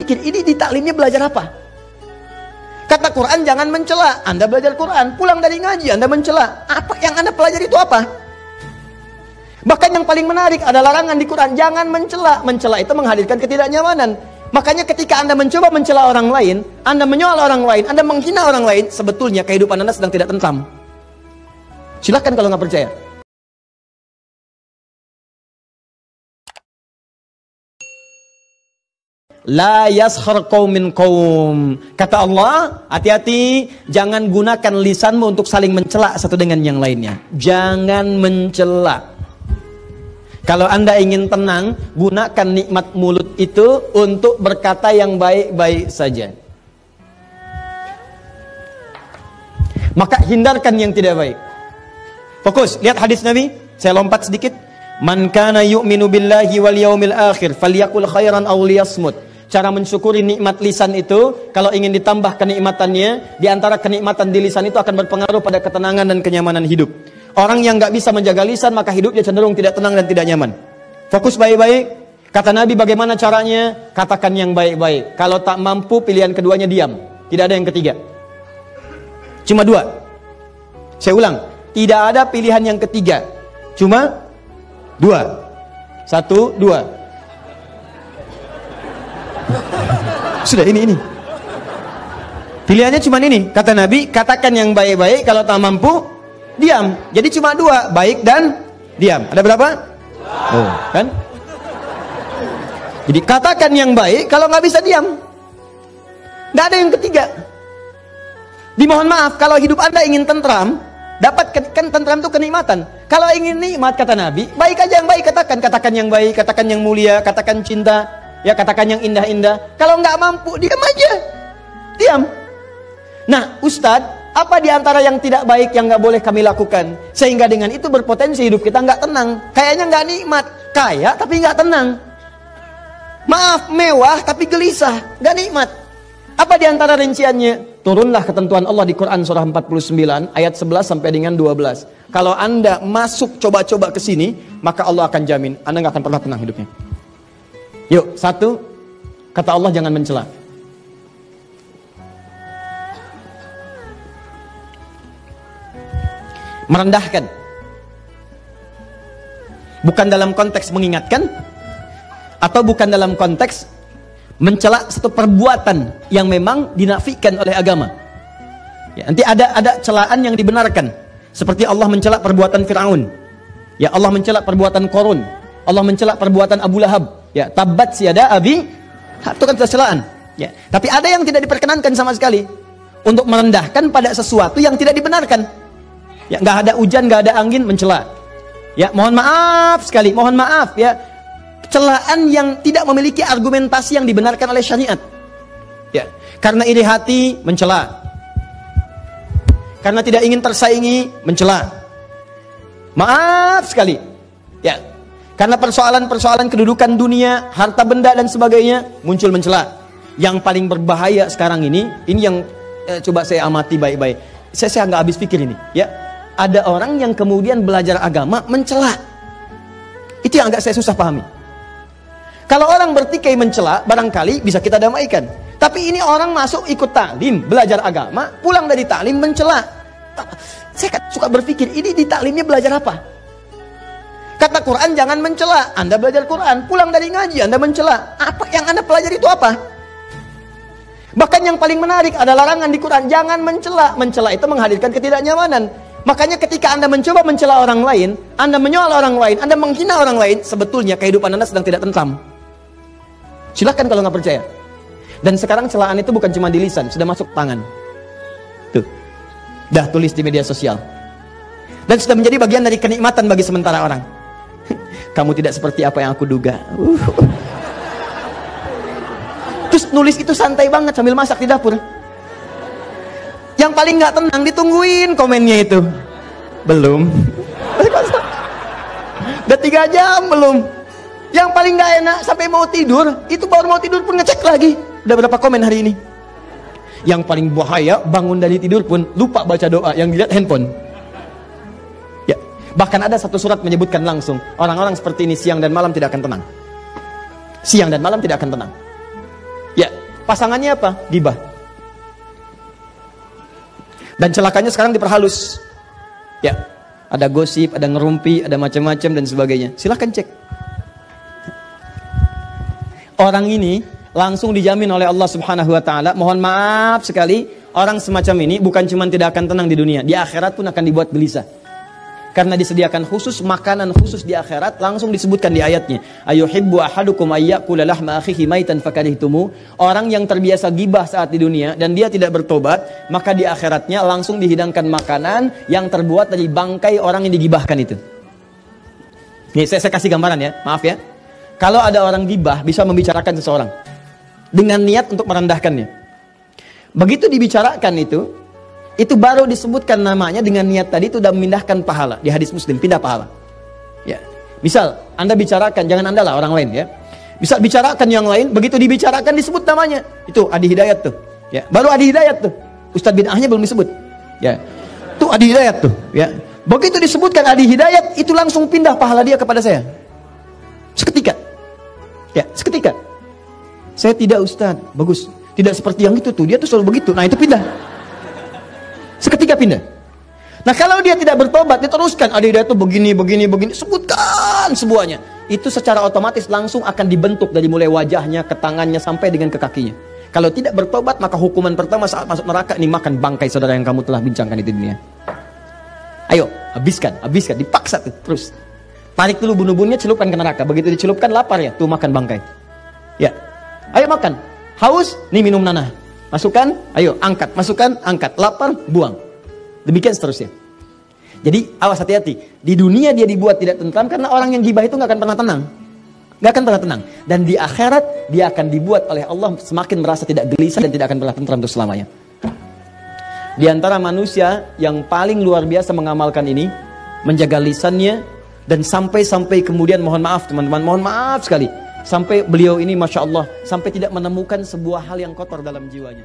berpikir, ini di taklimnya belajar apa? Kata Quran jangan mencela. Anda belajar Quran, pulang dari ngaji Anda mencela. Apa yang Anda pelajari itu apa? Bahkan yang paling menarik ada larangan di Quran, jangan mencela. Mencela itu menghadirkan ketidaknyamanan. Makanya ketika Anda mencoba mencela orang lain, Anda menyoal orang lain, Anda menghina orang lain, sebetulnya kehidupan Anda sedang tidak tentram. Silakan kalau nggak percaya. La yaskhar qaumin qaum. Kata Allah, hati-hati, jangan gunakan lisanmu untuk saling mencela satu dengan yang lainnya. Jangan mencela. Kalau Anda ingin tenang, gunakan nikmat mulut itu untuk berkata yang baik-baik saja. Maka hindarkan yang tidak baik. Fokus, lihat hadis Nabi. Saya lompat sedikit. Man kana yu'minu billahi wal yaumil akhir falyaqul khairan aw liyasmut. Cara mensyukuri nikmat lisan itu, kalau ingin ditambah kenikmatannya, di antara kenikmatan di lisan itu akan berpengaruh pada ketenangan dan kenyamanan hidup. Orang yang nggak bisa menjaga lisan, maka hidupnya cenderung tidak tenang dan tidak nyaman. Fokus baik-baik. Kata Nabi bagaimana caranya? Katakan yang baik-baik. Kalau tak mampu, pilihan keduanya diam. Tidak ada yang ketiga. Cuma dua. Saya ulang. Tidak ada pilihan yang ketiga. Cuma dua. Satu, dua. Sudah ini. Pilihannya cuma ini. Kata Nabi, katakan yang baik-baik. Kalau tak mampu, diam. Jadi cuma dua, baik dan diam. Ada berapa? Oh, kan? Jadi katakan yang baik, kalau nggak bisa diam. Nggak ada yang ketiga. Dimohon maaf, kalau hidup Anda ingin tentram, dapatkan tentram itu kenikmatan. Kalau ingin nikmat, kata Nabi, baik aja yang baik katakan. Katakan yang baik, katakan yang mulia, katakan cinta, ya katakan yang indah-indah. Kalau nggak mampu, diam aja. Diam. Nah, Ustadz, apa di antara yang tidak baik yang nggak boleh kami lakukan? Sehingga dengan itu berpotensi hidup kita nggak tenang. Kayaknya nggak nikmat. Kaya tapi nggak tenang. Maaf, mewah tapi gelisah. Nggak nikmat. Apa di antara rinciannya? Turunlah ketentuan Allah di Quran surah 49 ayat 11 sampai dengan 12. Kalau Anda masuk coba-coba ke sini, maka Allah akan jamin Anda nggak akan pernah tenang hidupnya. Yuk, satu, kata Allah jangan mencela. Merendahkan. Bukan dalam konteks mengingatkan, atau bukan dalam konteks mencela satu perbuatan yang memang dinafikan oleh agama. Ya, nanti ada celaan yang dibenarkan, seperti Allah mencela perbuatan Firaun. Ya, Allah mencela perbuatan Qarun. Allah mencela perbuatan Abu Lahab. Ya, tabat siada abi. Itu kan celaan. Ya, tapi ada yang tidak diperkenankan sama sekali, untuk merendahkan pada sesuatu yang tidak dibenarkan. Ya, nggak ada hujan, nggak ada angin, mencela. Ya, mohon maaf sekali, mohon maaf ya. Celaan yang tidak memiliki argumentasi yang dibenarkan oleh syariat. Ya, karena iri hati, mencela. Karena tidak ingin tersaingi, mencela. Maaf sekali. Ya, karena persoalan-persoalan kedudukan dunia, harta benda dan sebagainya, muncul mencela. Yang paling berbahaya sekarang ini yang coba saya amati baik-baik. Saya nggak habis pikir ini. Ya, ada orang yang kemudian belajar agama mencela. Itu yang agak saya susah pahami. Kalau orang bertikai mencela, barangkali bisa kita damaikan. Tapi ini orang masuk ikut taklim, belajar agama, pulang dari taklim mencela. Saya suka berpikir, ini di taklimnya belajar apa? Kata Quran jangan mencela. Anda belajar Quran, pulang dari ngaji Anda mencela. Apa yang Anda pelajari itu apa? Bahkan yang paling menarik ada larangan di Quran, jangan mencela. Mencela itu menghadirkan ketidaknyamanan. Makanya ketika Anda mencoba mencela orang lain, Anda menyoal orang lain, Anda menghina orang lain, sebetulnya kehidupan Anda sedang tidak tentram. Silakan kalau nggak percaya. Dan sekarang celaan itu bukan cuma di lisan, sudah masuk tangan. Tuh, dah tulis di media sosial. Dan sudah menjadi bagian dari kenikmatan bagi sementara orang. Kamu tidak seperti apa yang aku duga. Terus nulis itu santai banget sambil masak di dapur. Yang paling nggak tenang ditungguin komennya itu. Belum. Udah 3 jam belum. Yang paling nggak enak sampai mau tidur, itu baru mau tidur pun ngecek lagi. Udah berapa komen hari ini? Yang paling bahaya, bangun dari tidur pun lupa baca doa, yang dilihat handphone. Ya, bahkan ada satu surat menyebutkan langsung, orang-orang seperti ini siang dan malam tidak akan tenang. Siang dan malam tidak akan tenang. Ya, pasangannya apa? Gibah. Dan celakanya sekarang diperhalus. Ya, ada gosip, ada ngerumpi, ada macam-macam dan sebagainya. Silahkan cek. Orang ini langsung dijamin oleh Allah Subhanahu wa taala. Mohon maaf sekali, orang semacam ini bukan cuma tidak akan tenang di dunia, di akhirat pun akan dibuat gelisah. Karena disediakan khusus makanan khusus di akhirat, langsung disebutkan di ayatnya. Ayuhibbu ahadukum ayyakula lahma akhihi maitan fakarihtumu. Orang yang terbiasa gibah saat di dunia dan dia tidak bertobat, maka di akhiratnya langsung dihidangkan makanan yang terbuat dari bangkai orang yang digibahkan itu. Nih, saya kasih gambaran ya, maaf ya. Kalau ada orang gibah bisa membicarakan seseorang dengan niat untuk merendahkannya. Begitu dibicarakan itu baru disebutkan namanya dengan niat tadi itu sudah memindahkan pahala. Di hadis Muslim, pindah pahala. Ya. Misal, Anda bicarakan, jangan Anda lah, orang lain ya. Bisa bicarakan yang lain, begitu dibicarakan disebut namanya. Itu Adi Hidayat tuh. Ya. Baru Adi Hidayat tuh. Ustadz bid'ahnya belum disebut. Ya. Itu Adi Hidayat tuh. Ya. Begitu disebutkan Adi Hidayat, itu langsung pindah pahala dia kepada saya. Seketika. Ya, seketika. Saya tidak Ustadz, bagus. Tidak seperti yang itu tuh, dia tuh selalu begitu. Nah itu pindah. Seketika pindah. Nah kalau dia tidak bertobat, diteruskan. Ada itu begini, sebutkan semuanya. Itu secara otomatis langsung akan dibentuk dari mulai wajahnya, ke tangannya, sampai dengan ke kakinya. Kalau tidak bertobat, maka hukuman pertama saat masuk neraka, ini makan bangkai saudara yang kamu telah bincangkan itu dunia. Ayo, habiskan, dipaksa tuh, terus. Tarik dulu bunuh-bunuhnya, celupkan ke neraka. Begitu dicelupkan, lapar ya, tuh makan bangkai. Ya, ayo makan. Haus, nih minum nanah. Masukkan, ayo angkat, masukkan, angkat, lapar, buang. Demikian seterusnya. Jadi awas, hati-hati. Di dunia dia dibuat tidak tentram karena orang yang gibah itu nggak akan pernah tenang. Nggak akan pernah tenang. Dan di akhirat dia akan dibuat oleh Allah semakin merasa tidak gelisah dan tidak akan pernah tentram untuk selamanya. Di antara manusia yang paling luar biasa mengamalkan ini, menjaga lisannya, dan sampai kemudian mohon maaf teman-teman, mohon maaf sekali. Sampai beliau ini Masya Allah, sampai tidak menemukan sebuah hal yang kotor dalam jiwanya.